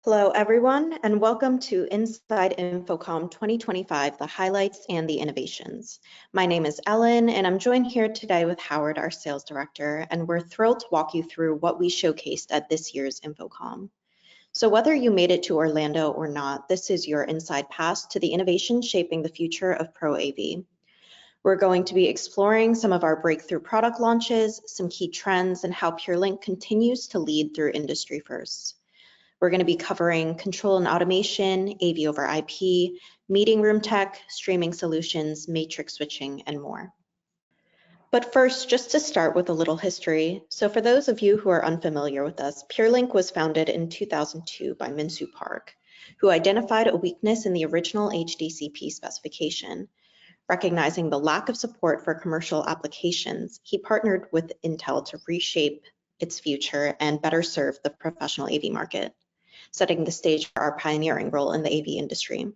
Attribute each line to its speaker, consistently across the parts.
Speaker 1: Hello, everyone, and welcome to Inside InfoComm 2025, the highlights and the innovations. My name is Ellen, and I'm joined here today with Howard, our sales director, and we're thrilled to walk you through what we showcased at this year's InfoComm. So whether you made it to Orlando or not, this is your inside pass to the innovation shaping the future of Pro AV. We're going to be exploring some of our breakthrough product launches, some key trends, and how PureLink continues to lead through industry firsts. We're going to be covering control and automation, AV over IP, meeting room tech, streaming solutions, matrix switching, and more. But first, just to start with a little history. So for those of you who are unfamiliar with us, PureLink was founded in 2002 by Min-Soo Park, who identified a weakness in the original HDCP specification. Recognizing the lack of support for commercial applications, he partnered with Intel to reshape its future and better serve the professional AV market, setting the stage for our pioneering role in the AV industry.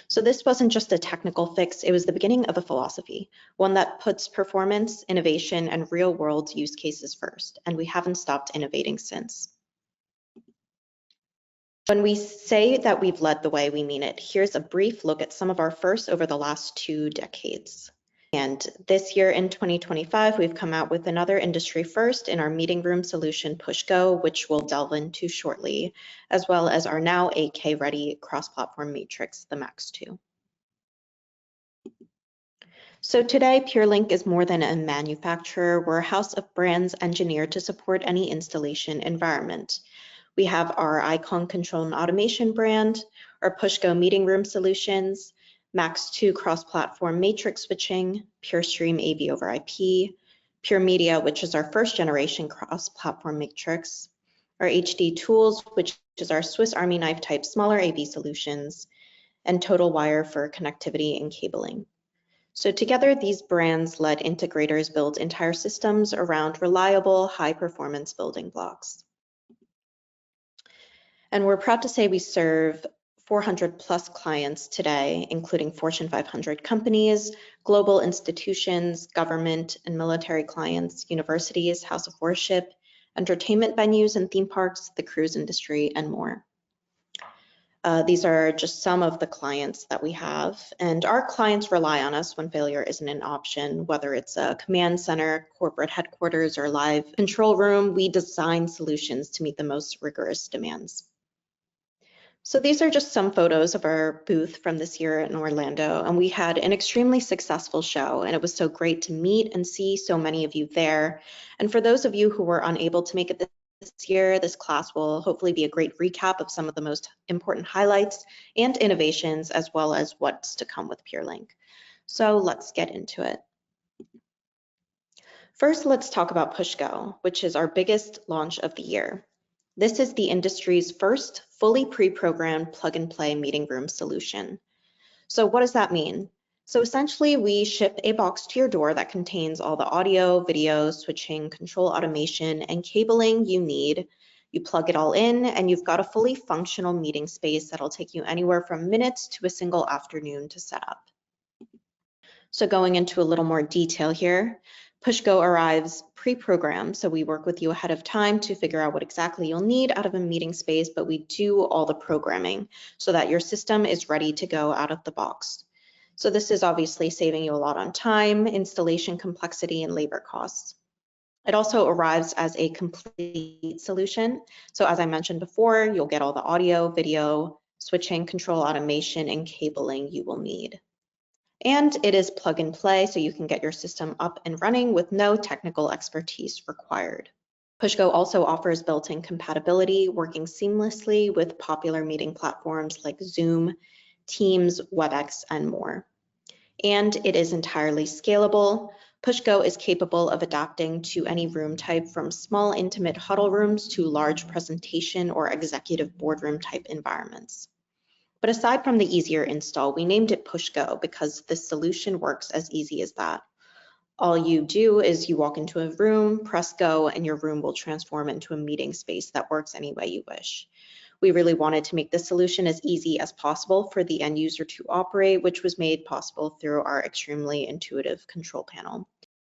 Speaker 1: So this wasn't just a technical fix, it was the beginning of a philosophy, one that puts performance, innovation, and real-world use cases first, and we haven't stopped innovating since. When we say that we've led the way, we mean it. Here's a brief look at some of our firsts over the last 2 decades. And this year in 2025, we've come out with another industry first in our meeting room solution PushGo, which we'll delve into shortly, as well as our now 8K ready cross-platform matrix, the Max 2. So today, PureLink is more than a manufacturer. We're a house of brands engineered to support any installation environment. We have our Icon Control and Automation brand, our PushGo meeting room solutions, Max 2 cross-platform matrix switching, PureStream AV over IP, Pure Media, which is our first generation cross-platform matrix, our HD Tools, which is our Swiss Army knife type smaller AV solutions, and Total Wire for connectivity and cabling. So together, these brands-led integrators build entire systems around reliable, high-performance building blocks. And we're proud to say we serve 400 plus clients today, including Fortune 500 companies, global institutions, government and military clients, universities, house of worship, entertainment venues and theme parks, the cruise industry, and more. These are just some of the clients that we have, and our clients rely on us when failure isn't an option, whether it's a command center, corporate headquarters, or live control room. We design solutions to meet the most rigorous demands. So these are just some photos of our booth from this year in Orlando, and we had an extremely successful show, and it was so great to meet and see so many of you there. And for those of you who were unable to make it this year, this class will hopefully be a great recap of some of the most important highlights and innovations, as well as what's to come with PureLink. So let's get into it. First, let's talk about PushGo, which is our biggest launch of the year. This is the industry's first fully pre-programmed plug-and-play meeting room solution. So what does that mean? So essentially, we ship a box to your door that contains all the audio, video, switching, control automation, and cabling you need. You plug it all in, and you've got a fully functional meeting space that'll take you anywhere from minutes to a single afternoon to set up. So going into a little more detail here, PushGo arrives pre-programmed, so we work with you ahead of time to figure out what exactly you'll need out of a meeting space, but we do all the programming so that your system is ready to go out of the box. So this is obviously saving you a lot on time, installation complexity, and labor costs. It also arrives as a complete solution. So as I mentioned before, you'll get all the audio, video, switching, control automation, and cabling you will need. And it is plug and play, so you can get your system up and running with no technical expertise required. PushGo also offers built-in compatibility, working seamlessly with popular meeting platforms like Zoom, Teams, WebEx, and more. And it is entirely scalable. PushGo is capable of adapting to any room type, from small intimate huddle rooms to large presentation or executive boardroom type environments. But aside from the easier install, we named it PushGo because the solution works as easy as that. All you do is you walk into a room, press go, and your room will transform into a meeting space that works any way you wish. We really wanted to make this solution as easy as possible for the end user to operate, which was made possible through our extremely intuitive control panel.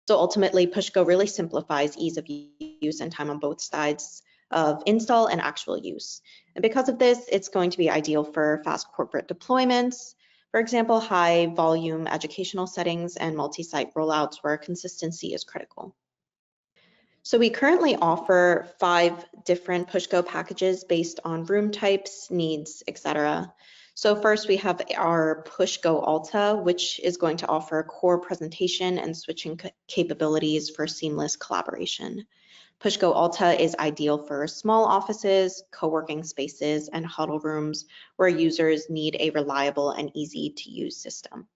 Speaker 1: So ultimately, PushGo really simplifies ease of use and time on both sides of install and actual use. And because of this, it's going to be ideal for fast corporate deployments, for example, high volume educational settings and multi-site rollouts where consistency is critical. So we currently offer 5 different PushGo packages based on room types, needs, etc. So first we have our PushGo Alta, which is going to offer core presentation and switching capabilities for seamless collaboration. PushGo Alta is ideal for small offices, co-working spaces, and huddle rooms where users need a reliable and easy to use system.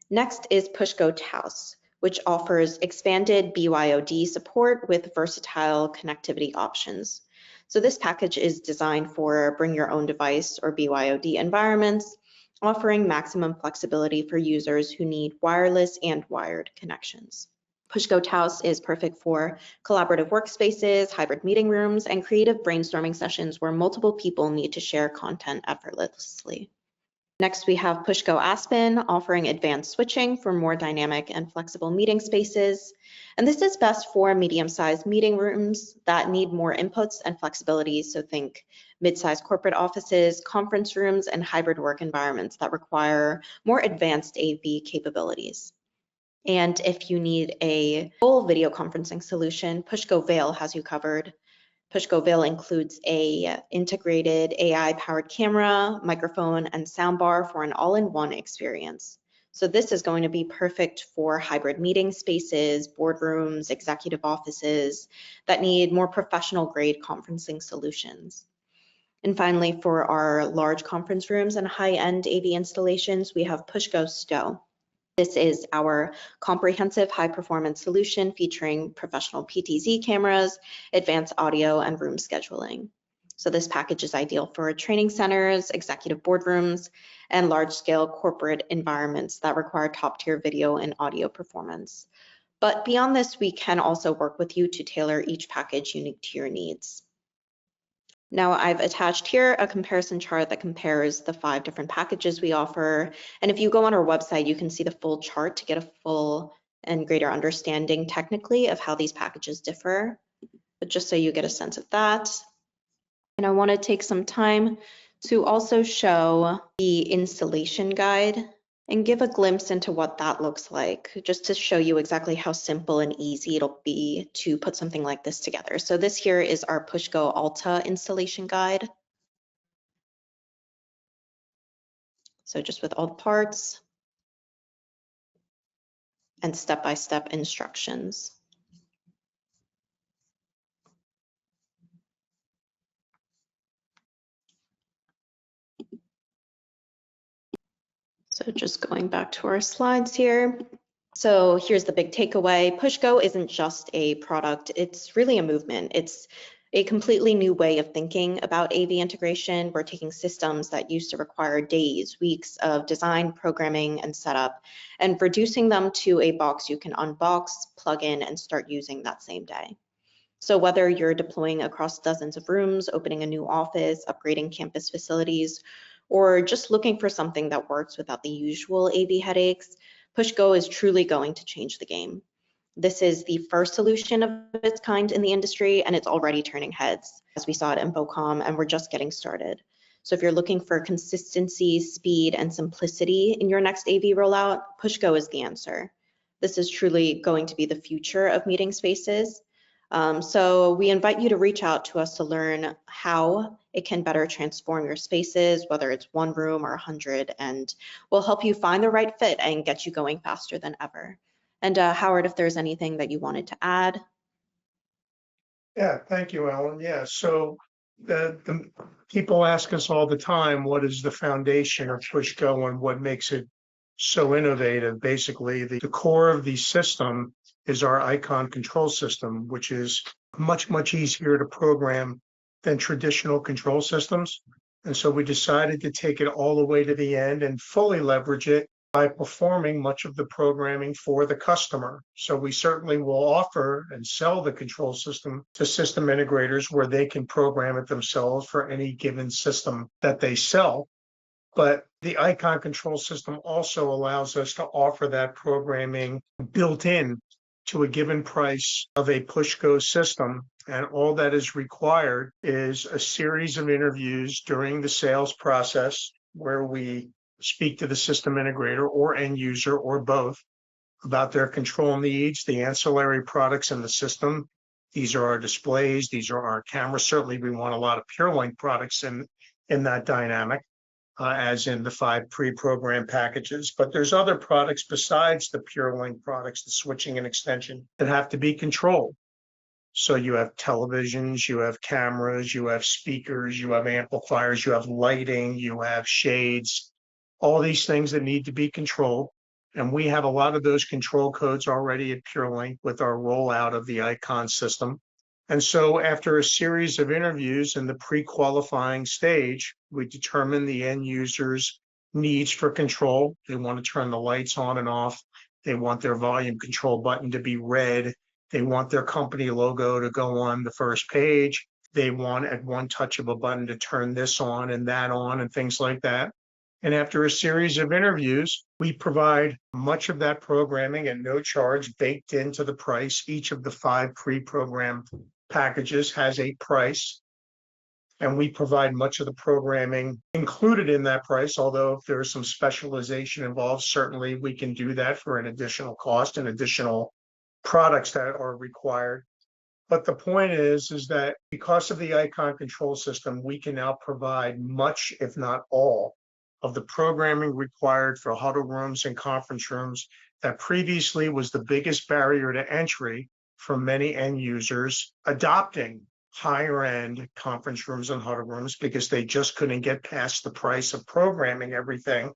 Speaker 1: Next is PushGo Taos, which offers expanded BYOD support with versatile connectivity options. So this package is designed for bring your own device or BYOD environments, offering maximum flexibility for users who need wireless and wired connections. PushGo Taos is perfect for collaborative workspaces, hybrid meeting rooms, and creative brainstorming sessions where multiple people need to share content effortlessly. Next, we have PushGo Aspen, offering advanced switching for more dynamic and flexible meeting spaces. And this is best for medium-sized meeting rooms that need more inputs and flexibility. So think mid-sized corporate offices, conference rooms, and hybrid work environments that require more advanced AV capabilities. And if you need a full video conferencing solution, PushGo Veil has you covered. PushGo Veil includes a integrated AI-powered camera, microphone, and soundbar for an all-in-one experience. So this is going to be perfect for hybrid meeting spaces, boardrooms, executive offices that need more professional-grade conferencing solutions. And finally, for our large conference rooms and high-end AV installations, we have PushGo Stow. This is our comprehensive high-performance solution featuring professional PTZ cameras, advanced audio, and room scheduling. So this package is ideal for training centers, executive boardrooms, and large-scale corporate environments that require top-tier video and audio performance. But beyond this, we can also work with you to tailor each package unique to your needs. Now I've attached here a comparison chart that compares the 5 different packages we offer. And if you go on our website, you can see the full chart to get a full and greater understanding technically of how these packages differ. But just so you get a sense of that. And I want to take some time to also show the installation guide and give a glimpse into what that looks like, just to show you exactly how simple and easy it'll be to put something like this together. So this here is our PushGo Alta installation guide. So just with all the parts and step-by-step instructions. So just going back to our slides here. So here's the big takeaway. PushGo isn't just a product, it's really a movement. It's a completely new way of thinking about AV integration. We're taking systems that used to require days, weeks of design, programming, and setup, and reducing them to a box you can unbox, plug in, and start using that same day. So whether you're deploying across dozens of rooms, opening a new office, upgrading campus facilities, or just looking for something that works without the usual AV headaches, PushGo is truly going to change the game. This is the first solution of its kind in the industry, and it's already turning heads, as we saw at InfoComm, and we're just getting started. So if you're looking for consistency, speed, and simplicity in your next AV rollout, PushGo is the answer. This is truly going to be the future of meeting spaces. So we invite you to reach out to us to learn how it can better transform your spaces, whether it's 1 room or 100, and we'll help you find the right fit and get you going faster than ever. And Howard, if there's anything that you wanted to add.
Speaker 2: Yeah, thank you, Ellen. Yeah, so the people ask us all the time, what is the foundation of PushGo and what makes it so innovative? Basically, the core of the system is our icon control system, which is much easier to program than traditional control systems. And so we decided to take it all the way to the end and fully leverage it by performing much of the programming for the customer. So we certainly will offer and sell the control system to system integrators where they can program it themselves for any given system that they sell. But the icon control system also allows us to offer that programming built in to a given price of a PushGo system And all that is required is a series of interviews during the sales process where we speak to the system integrator or end user or both about their control needs, the ancillary products in the system. These are our displays. These are our cameras. Certainly, we want a lot of PureLink products in that dynamic, as in the 5 pre-programmed packages. But there's other products besides the PureLink products, the switching and extension, that have to be controlled. So you have televisions, you have cameras, you have speakers, you have amplifiers, you have lighting, you have shades, all these things that need to be controlled. And we have a lot of those control codes already at PureLink with our rollout of the Icon system. And so after a series of interviews in the pre-qualifying stage, we determine the end user's needs for control. They want to turn the lights on and off. They want their volume control button to be red. They want their company logo to go on the first page. They want at one touch of a button to turn this on and that on and things like that. And after a series of interviews, we provide much of that programming at no charge baked into the price. Each of the 5 pre-programmed packages has a price, and we provide much of the programming included in that price. Although if there's some specialization involved, certainly we can do that for an additional cost and additional products that are required. But the point is that because of the Icon control system, we can now provide much, if not all, of the programming required for huddle rooms and conference rooms that previously was the biggest barrier to entry for many end users adopting higher end conference rooms and huddle rooms, because they just couldn't get past the price of programming everything,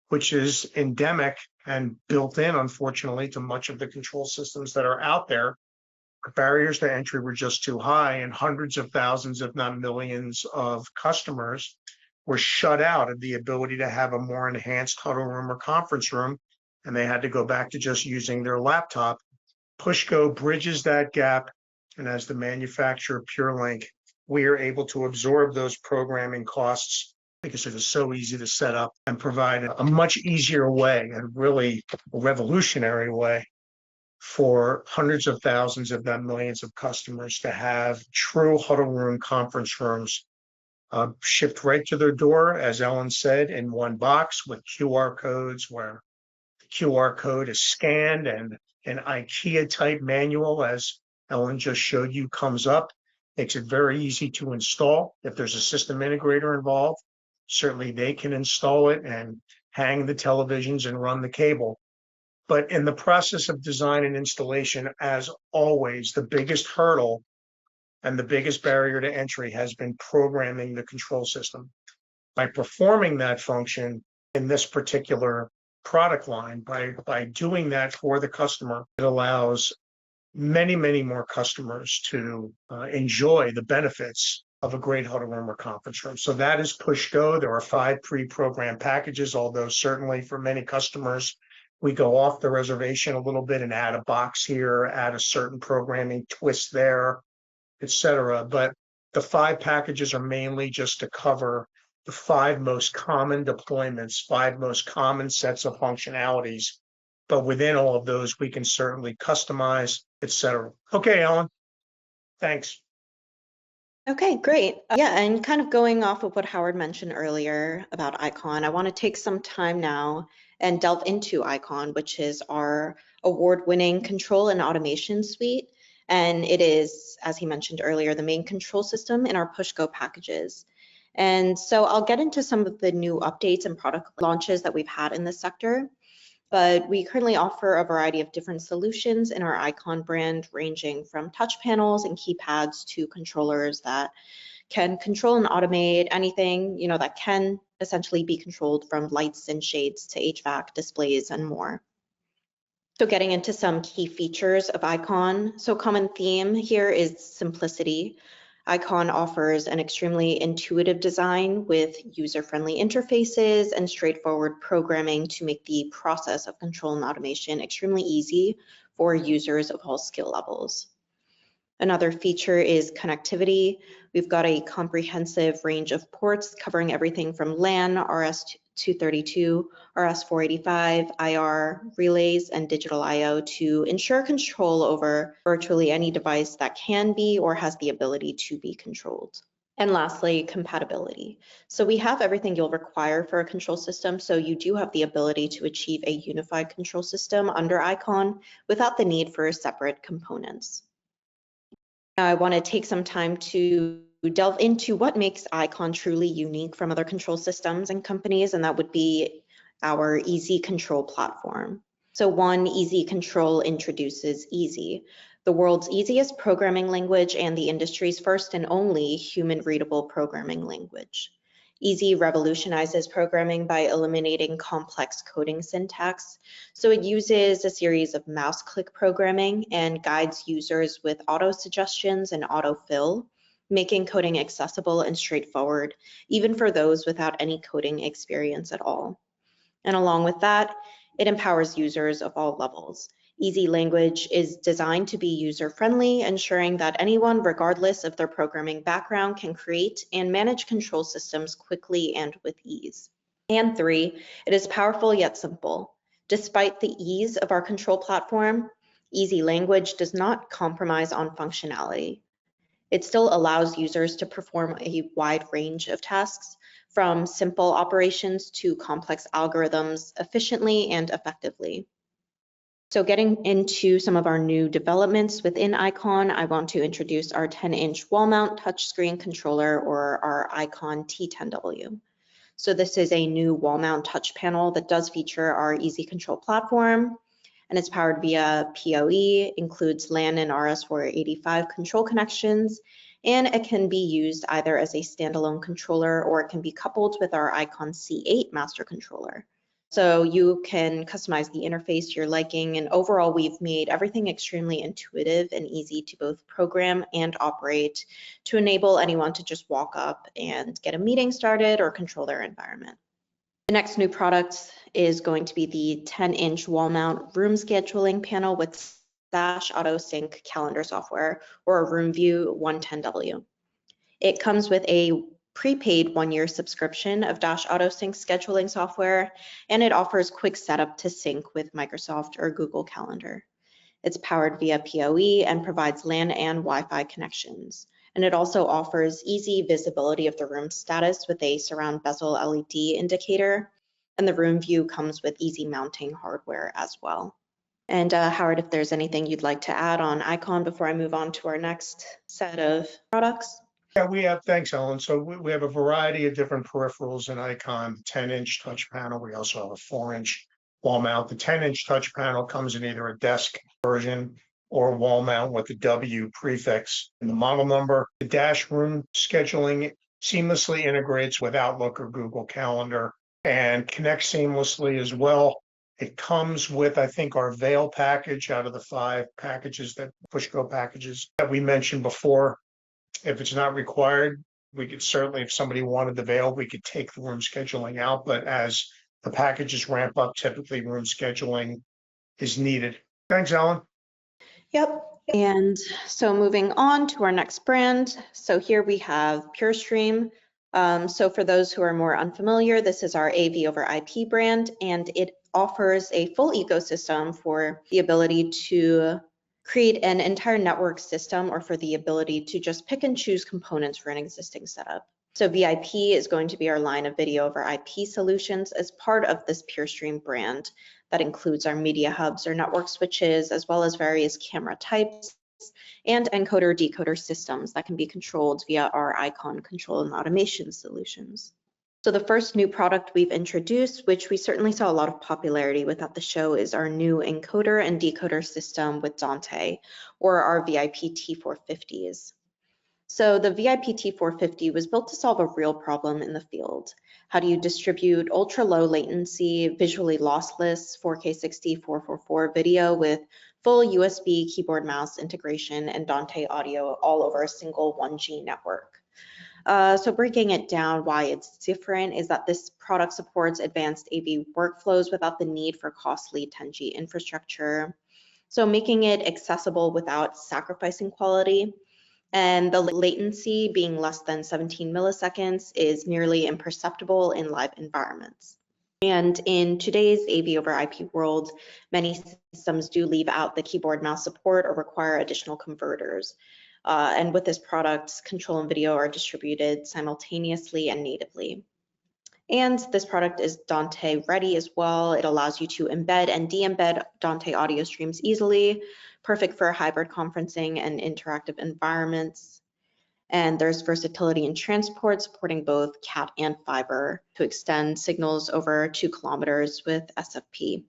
Speaker 2: which is endemic and built in, unfortunately, to much of the control systems that are out there. The barriers to entry were just too high, and hundreds of thousands, if not millions, of customers were shut out of the ability to have a more enhanced huddle room or conference room, and they had to go back to just using their laptop. PushGo bridges that gap, and as the manufacturer of PureLink, we are able to absorb those programming costs because it is so easy to set up and provide a much easier way, and really a revolutionary way, for hundreds of thousands, if not millions, of customers to have true huddle room conference rooms shipped right to their door, as Ellen said, in one box with QR codes, where the QR code is scanned and an IKEA type manual, as Ellen just showed you, comes up. Makes it very easy to install. If there's a system integrator involved, certainly they can install it and hang the televisions and run the cable. But in the process of design and installation, as always, the biggest hurdle and the biggest barrier to entry has been programming the control system. By performing that function in this particular product line, by doing that for the customer, it allows many, many more customers to enjoy the benefits of a great huddle room or conference room. So that is PushGo. There are 5 pre-programmed packages, although certainly for many customers, we go off the reservation a little bit and add a box here, add a certain programming twist there, etc. But the 5 packages are mainly just to cover the 5 most common deployments, 5 most common sets of functionalities. But within all of those, we can certainly customize, etc. Okay, Ellen, thanks.
Speaker 1: Okay, great. Yeah, and kind of going off of what Howard mentioned earlier about Icon, I want to take some time now and delve into Icon, which is our award-winning control and automation suite. And it is, as he mentioned earlier, the main control system in our PushGo packages. And so I'll get into some of the new updates and product launches that we've had in this sector. But we currently offer a variety of different solutions in our Icon brand, ranging from touch panels and keypads to controllers that can control and automate anything, that can essentially be controlled, from lights and shades to HVAC, displays, and more. So getting into some key features of Icon. So common theme here is simplicity. Icon offers an extremely intuitive design with user-friendly interfaces and straightforward programming to make the process of control and automation extremely easy for users of all skill levels. Another feature is connectivity. We've got a comprehensive range of ports covering everything from LAN, RS 232, RS485, IR, relays, and digital I/O to ensure control over virtually any device that can be or has the ability to be controlled. And lastly, compatibility. So we have everything you'll require for a control system, so you do have the ability to achieve a unified control system under ICON without the need for separate components. Now I want to take some time to delve into what makes ICON truly unique from other control systems and companies, and that would be our Easy Control platform. So one, Easy Control introduces Easy, the world's easiest programming language and the industry's first and only human-readable programming language. Easy revolutionizes programming by eliminating complex coding syntax. So it uses a series of mouse click programming and guides users with auto suggestions and autofill, making coding accessible and straightforward, even for those without any coding experience at all. And along with that, it empowers users of all levels. Easy language is designed to be user-friendly, ensuring that anyone, regardless of their programming background, can create and manage control systems quickly and with ease. And three, it is powerful yet simple. Despite the ease of our control platform, Easy language does not compromise on functionality. It still allows users to perform a wide range of tasks, from simple operations to complex algorithms, efficiently and effectively. So getting into some of our new developments within ICON, I want to introduce our 10-inch wall mount touchscreen controller, or our ICON T10W. So this is a new wall mount touch panel that does feature our Easy Control platform, and it's powered via PoE, includes LAN and RS485 control connections, and it can be used either as a standalone controller or it can be coupled with our ICON C8 master controller. So you can customize the interface to your liking, and overall we've made everything extremely intuitive and easy to both program and operate to enable anyone to just walk up and get a meeting started or control their environment. The next new product is going to be the 10-inch wall mount room scheduling panel with Dash Auto Sync calendar software, or a RoomView 110W. It comes with a prepaid 1-year subscription of Dash AutoSync scheduling software, and it offers quick setup to sync with Microsoft or Google Calendar. It's powered via PoE and provides LAN and Wi-Fi connections. And it also offers easy visibility of the room status with a surround bezel LED indicator. And the room view comes with easy mounting hardware as well. And Howard, if there's anything you'd like to add on ICON before I move on to our next set of products.
Speaker 2: Yeah, thanks, Ellen. So we have a variety of different peripherals in ICON, 10-inch touch panel. We also have a 4-inch wall mount. The 10-inch touch panel comes in either a desk version or a wall mount with the W prefix in the model number. The Dash room scheduling seamlessly integrates with Outlook or Google Calendar and connects seamlessly as well. It comes with, I think, our Veil package out of the 5 packages, that PushGo packages that we mentioned before. If it's not required, we could certainly, if somebody wanted the Veil, we could take the room scheduling out. But as the packages ramp up, typically room scheduling is needed. Thanks, Ellen.
Speaker 1: Yep. And so moving on to our next brand. So here we have PureStream. So for those who are more unfamiliar, this is our AV over IP brand, and it offers a full ecosystem for the ability to create an entire network system, or for the ability to just pick and choose components for an existing setup. So VIP is going to be our line of video over IP solutions as part of this PureStream brand. That includes our media hubs or network switches, as well as various camera types and encoder decoder systems that can be controlled via our ICON control and automation solutions. So the first new product we've introduced, which we certainly saw a lot of popularity with at the show, is our new encoder and decoder system with Dante, or our VIP T450s. So the VIP T450 was built to solve a real problem in the field. How do you distribute ultra low latency, visually lossless 4K 60 444 video with full USB keyboard mouse integration and Dante audio all over a single 1G network? So breaking it down, why it's different is that this product supports advanced AV workflows without the need for costly 10G infrastructure. So making it accessible without sacrificing quality. And the latency being less than 17 milliseconds is nearly imperceptible in live environments. And in today's AV over IP world, many systems do leave out the keyboard mouse support or require additional converters. And with this product, control and video are distributed simultaneously and natively. And this product is Dante ready as well. It allows you to embed and de-embed Dante audio streams easily, perfect for hybrid conferencing and interactive environments. And there's versatility in transport, supporting both Cat and fiber to extend signals over 2 kilometers with SFP.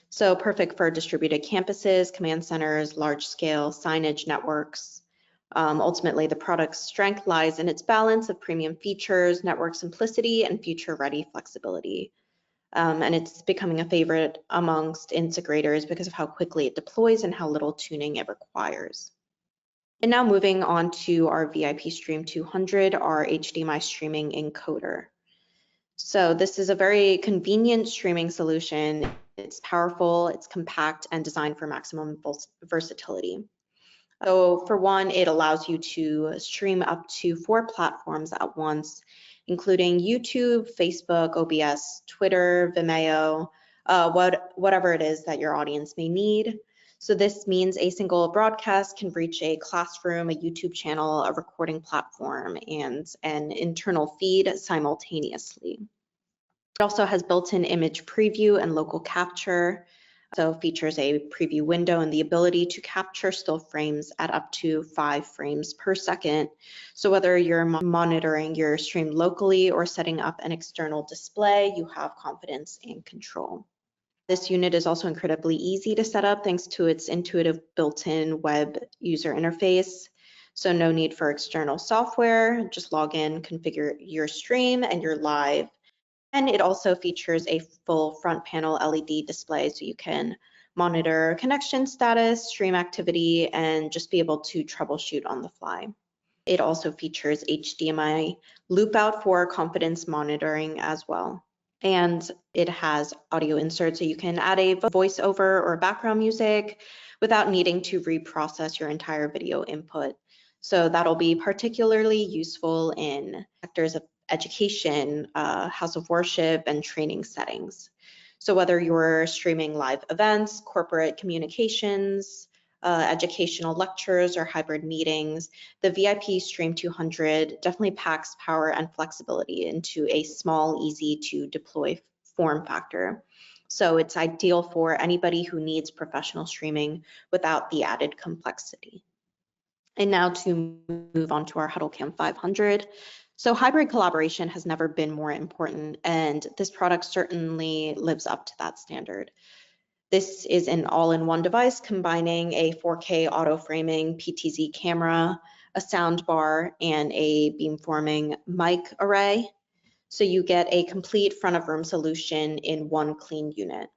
Speaker 1: So perfect for distributed campuses, command centers, large-scale signage networks. Ultimately, the product's strength lies in its balance of premium features, network simplicity, and future-ready flexibility. And it's becoming a favorite amongst integrators because of how quickly it deploys and how little tuning it requires. And now moving on to our VIP Stream 200, our HDMI streaming encoder. So this is a very convenient streaming solution. It's powerful, it's compact, and designed for maximum versatility. So for one, it allows you to stream up to 4 platforms at once, including YouTube, Facebook, OBS, Twitter, Vimeo, whatever it is that your audience may need. So this means a single broadcast can reach a classroom, a YouTube channel, a recording platform, and an internal feed simultaneously. It also has built-in image preview and local capture. So features a preview window and the ability to capture still frames at up to 5 frames per second. So whether you're monitoring your stream locally or setting up an external display, you have confidence and control. This unit is also incredibly easy to set up thanks to its intuitive built-in web user interface. So no need for external software, just log in, configure your stream, and you're live. And it also features a full front panel LED display so you can monitor connection status, stream activity, and just be able to troubleshoot on the fly. It also features HDMI loop out for confidence monitoring as well. And it has audio inserts so you can add a voiceover or background music without needing to reprocess your entire video input. So that'll be particularly useful in sectors of education, house of worship, and training settings. So whether you're streaming live events, corporate communications, educational lectures, or hybrid meetings, the VIP Stream 200 definitely packs power and flexibility into a small, easy to deploy form factor. So it's ideal for anybody who needs professional streaming without the added complexity. And now to move on to our HuddleCam 500. So hybrid collaboration has never been more important, and this product certainly lives up to that standard. This is an all-in-one device combining a 4K auto framing PTZ camera, a sound bar, and a beamforming mic array. So you get a complete front of room solution in one clean unit.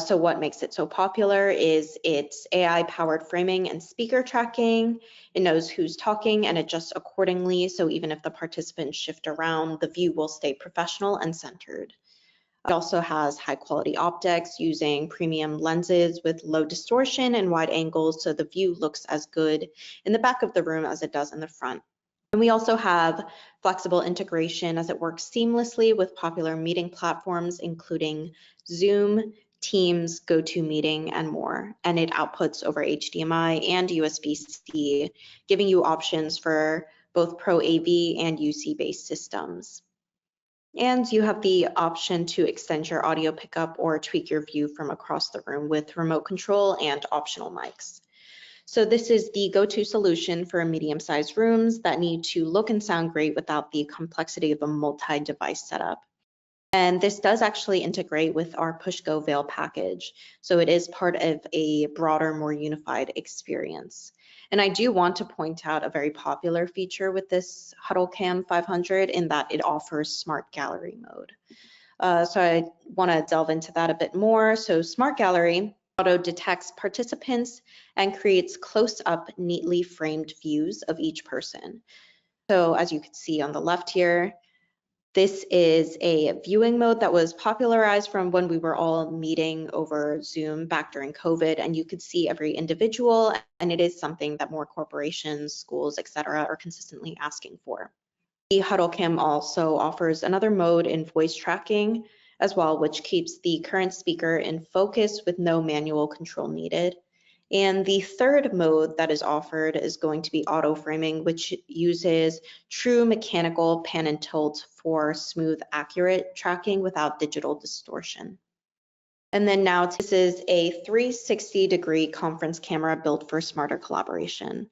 Speaker 1: So what makes it so popular is its AI-powered framing and speaker tracking. It knows who's talking and adjusts accordingly. So even if the participants shift around, the view will stay professional and centered. It also has high quality optics using premium lenses with low distortion and wide angles, so the view looks as good in the back of the room as it does in the front. And we also have flexible integration as it works seamlessly with popular meeting platforms, including Zoom, Teams, GoToMeeting, and more. And it outputs over HDMI and USB-C, giving you options for both Pro AV and UC-based systems. And you have the option to extend your audio pickup or tweak your view from across the room with remote control and optional mics. So this is the go-to solution for medium-sized rooms that need to look and sound great without the complexity of a multi-device setup. And this does actually integrate with our PushGo Veil package. So it is part of a broader, more unified experience. And I do want to point out a very popular feature with this HuddleCam 500 in that it offers Smart Gallery mode. So I want to delve into that a bit more. So Smart Gallery auto detects participants and creates close-up, neatly framed views of each person. So as you can see on the left here, this is a viewing mode that was popularized from when we were all meeting over Zoom back during COVID, and you could see every individual, and it is something that more corporations, schools, etc., are consistently asking for. The HuddleCam also offers another mode in voice tracking, as well, which keeps the current speaker in focus with no manual control needed. And the third mode that is offered is going to be auto framing, which uses true mechanical pan and tilt for smooth, accurate tracking without digital distortion. And then now this is a 360-degree conference camera built for smarter collaboration.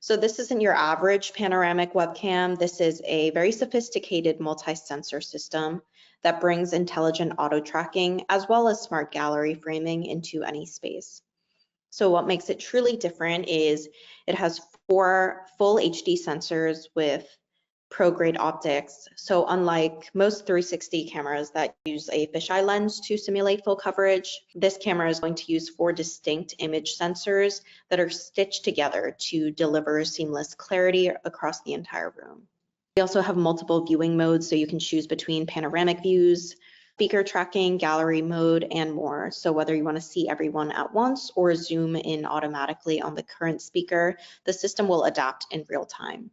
Speaker 1: So this isn't your average panoramic webcam. This is a very sophisticated multi-sensor system that brings intelligent auto tracking as well as smart gallery framing into any space. So what makes it truly different is it has 4 full HD sensors with pro-grade optics. So unlike most 360 cameras that use a fisheye lens to simulate full coverage, this camera is going to use 4 distinct image sensors that are stitched together to deliver seamless clarity across the entire room. We also have multiple viewing modes, so you can choose between panoramic views, speaker tracking, gallery mode, and more. So whether you want to see everyone at once or zoom in automatically on the current speaker, the system will adapt in real time.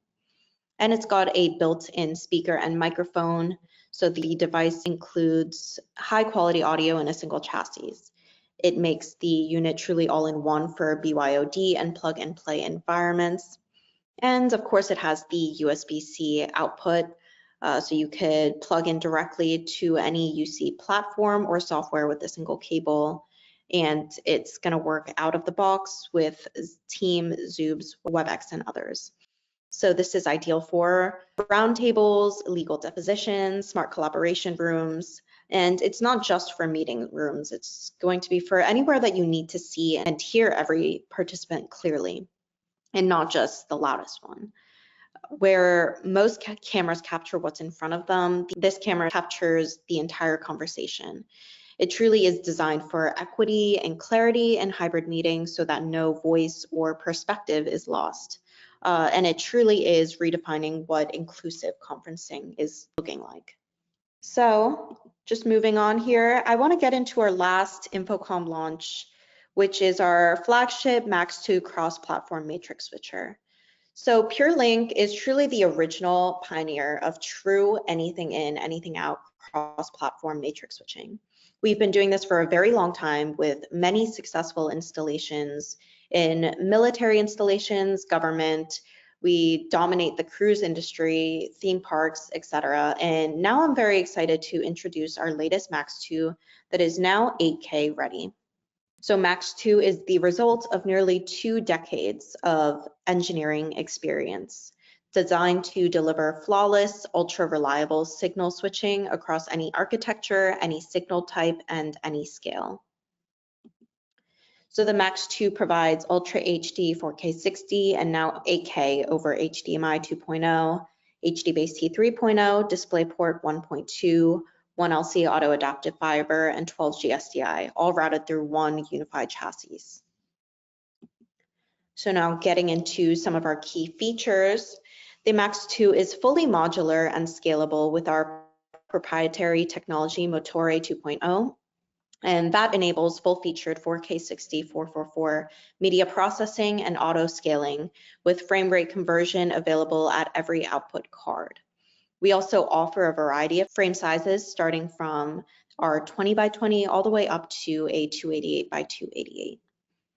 Speaker 1: And it's got a built-in speaker and microphone. So the device includes high quality audio in a single chassis. It makes the unit truly all-in-one for BYOD and plug and play environments. And of course, it has the USB-C output. So you could plug in directly to any UC platform or software with a single cable. And it's going to work out of the box with Teams, Zooms, WebEx, and others. So this is ideal for roundtables, legal depositions, smart collaboration rooms, and it's not just for meeting rooms. It's going to be for anywhere that you need to see and hear every participant clearly, and not just the loudest one. Where most cameras capture what's in front of them, this camera captures the entire conversation. It truly is designed for equity and clarity in hybrid meetings so that no voice or perspective is lost. And it truly is redefining what inclusive conferencing is looking like. So just moving on here, I want to get into our last InfoComm launch, which is our flagship Max 2 cross-platform matrix switcher. So PureLink is truly the original pioneer of true anything in, anything out cross-platform matrix switching. We've been doing this for a very long time with many successful installations in military installations, government. We dominate the cruise industry, theme parks, etc. And now I'm very excited to introduce our latest Max 2 that is now 8K ready. So Max 2 is the result of nearly 2 decades of engineering experience, designed to deliver flawless, ultra-reliable signal switching across any architecture, any signal type, and any scale. So the Max 2 provides Ultra HD 4K 60 and now 8K over HDMI 2.0, HD-Base T 3.0, DisplayPort 1.2, 1LC auto adaptive fiber, and 12G SDI, all routed through one unified chassis. So now getting into some of our key features, the Max 2 is fully modular and scalable with our proprietary technology Motore 2.0. And that enables full-featured 4K 60 444 media processing and auto scaling with frame rate conversion available at every output card. We also offer a variety of frame sizes starting from our 20 by 20 all the way up to a 288 by 288.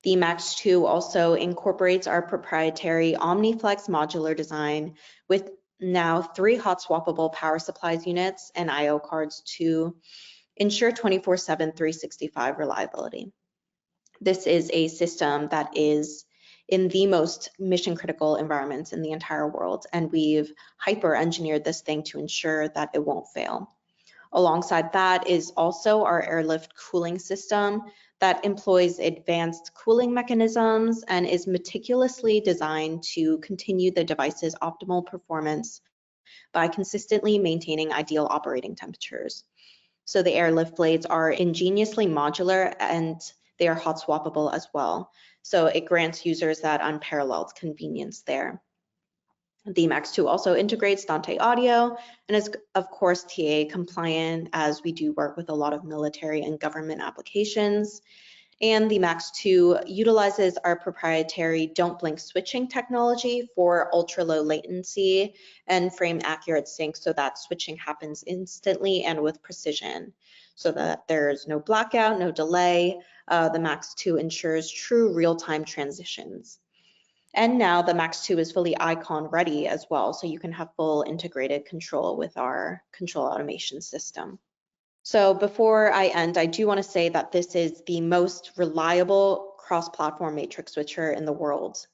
Speaker 1: The Max 2 also incorporates our proprietary OmniFlex modular design with now 3 hot swappable power supplies units and I/O cards to ensure 24/7 365 reliability. This is a system that is in the most mission critical environments in the entire world, and we've hyper engineered this thing to ensure that it won't fail. Alongside that is also our airlift cooling system that employs advanced cooling mechanisms and is meticulously designed to continue the device's optimal performance by consistently maintaining ideal operating temperatures. So the airlift blades are ingeniously modular and they are hot swappable as well. So it grants users that unparalleled convenience there. The Max 2 also integrates Dante audio and is of course TA compliant as we do work with a lot of military and government applications. And the Max 2 utilizes our proprietary don't blink switching technology for ultra low latency and frame accurate sync so that switching happens instantly and with precision. so that there's no blackout, no delay. The Max 2 ensures true real-time transitions. And now the Max 2 is fully icon ready as well, so you can have full integrated control with our control automation system. So before I end, I do want to say that this is the most reliable cross-platform matrix switcher in the world.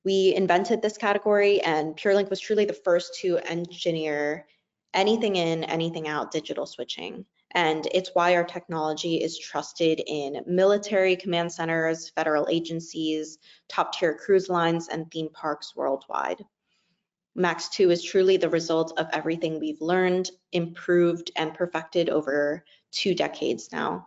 Speaker 1: We invented this category, and PureLink was truly the first to engineer anything in, anything out digital switching. And it's why our technology is trusted in military command centers, federal agencies, top-tier cruise lines, and theme parks worldwide. Max 2 is truly the result of everything we've learned, improved, and perfected over 2 decades now.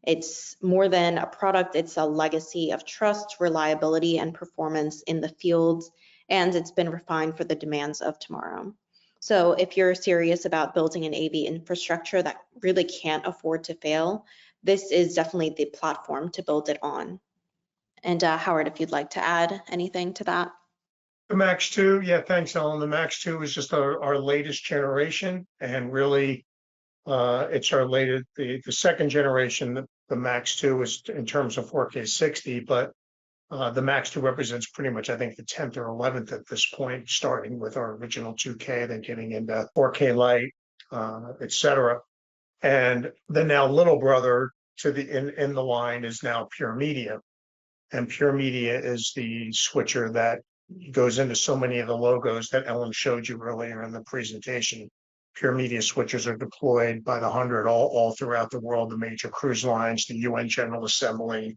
Speaker 1: It's more than a product, it's a legacy of trust, reliability, and performance in the field, and it's been refined for the demands of tomorrow. So if you're serious about building an AV infrastructure that really can't afford to fail, this is definitely the platform to build it on. And Howard, if you'd like to add anything to that.
Speaker 2: The Max 2, yeah, thanks, Ellen. The Max 2 is just our latest generation, and really it's our latest, the second generation. The Max 2 is in terms of 4K 60, but the Max 2 represents pretty much, I think, the 10th or 11th at this point, starting with our original 2K, then getting into 4K Lite, etc. And the now little brother to the in the line is now Pure Media, and Pure Media is the switcher that goes into so many of the logos that Ellen showed you earlier in the presentation. Pure Media switchers are deployed by the hundred all throughout the world, the major cruise lines, the UN General Assembly,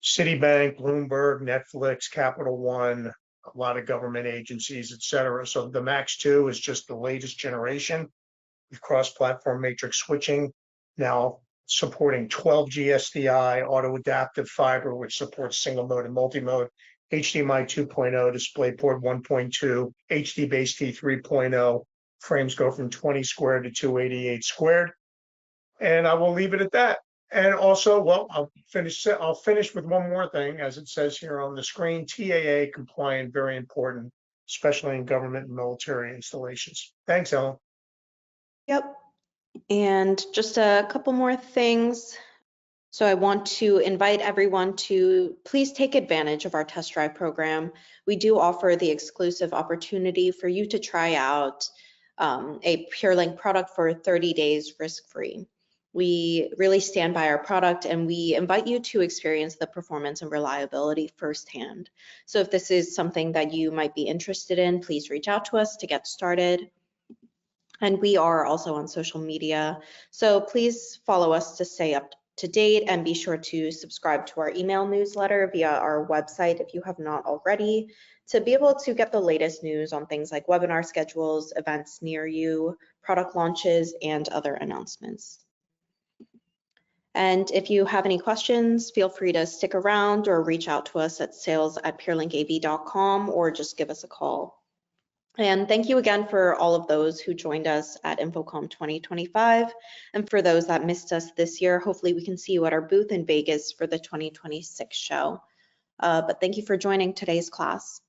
Speaker 2: Citibank, Bloomberg, Netflix, Capital One, a lot of government agencies, etc. So the Max 2 is just the latest generation with cross-platform matrix switching, now supporting 12G SDI, auto-adaptive fiber, which supports single mode and multi-mode, HDMI 2.0, DisplayPort 1.2, HD Base T 3.0. Frames go from 20 squared to 288 squared. And I will leave it at that. And also, well, I'll finish with one more thing, as it says here on the screen, TAA compliant, very important, especially in government and military installations. Thanks, Ellen.
Speaker 1: Yep. And just a couple more things. So I want to invite everyone to please take advantage of our test drive program. We do offer the exclusive opportunity for you to try out a PureLink product for 30 days risk-free. We really stand by our product, and we invite you to experience the performance and reliability firsthand. So if this is something that you might be interested in, please reach out to us to get started. And we are also on social media, so please follow us to stay up to date, and be sure to subscribe to our email newsletter via our website if you have not already, to be able to get the latest news on things like webinar schedules, events near you, product launches, and other announcements. And if you have any questions, feel free to stick around or reach out to us at sales@purelink.com or just give us a call. And thank you again for all of those who joined us at InfoComm 2025. And for those that missed us this year, hopefully we can see you at our booth in Vegas for the 2026 show. But thank you for joining today's class.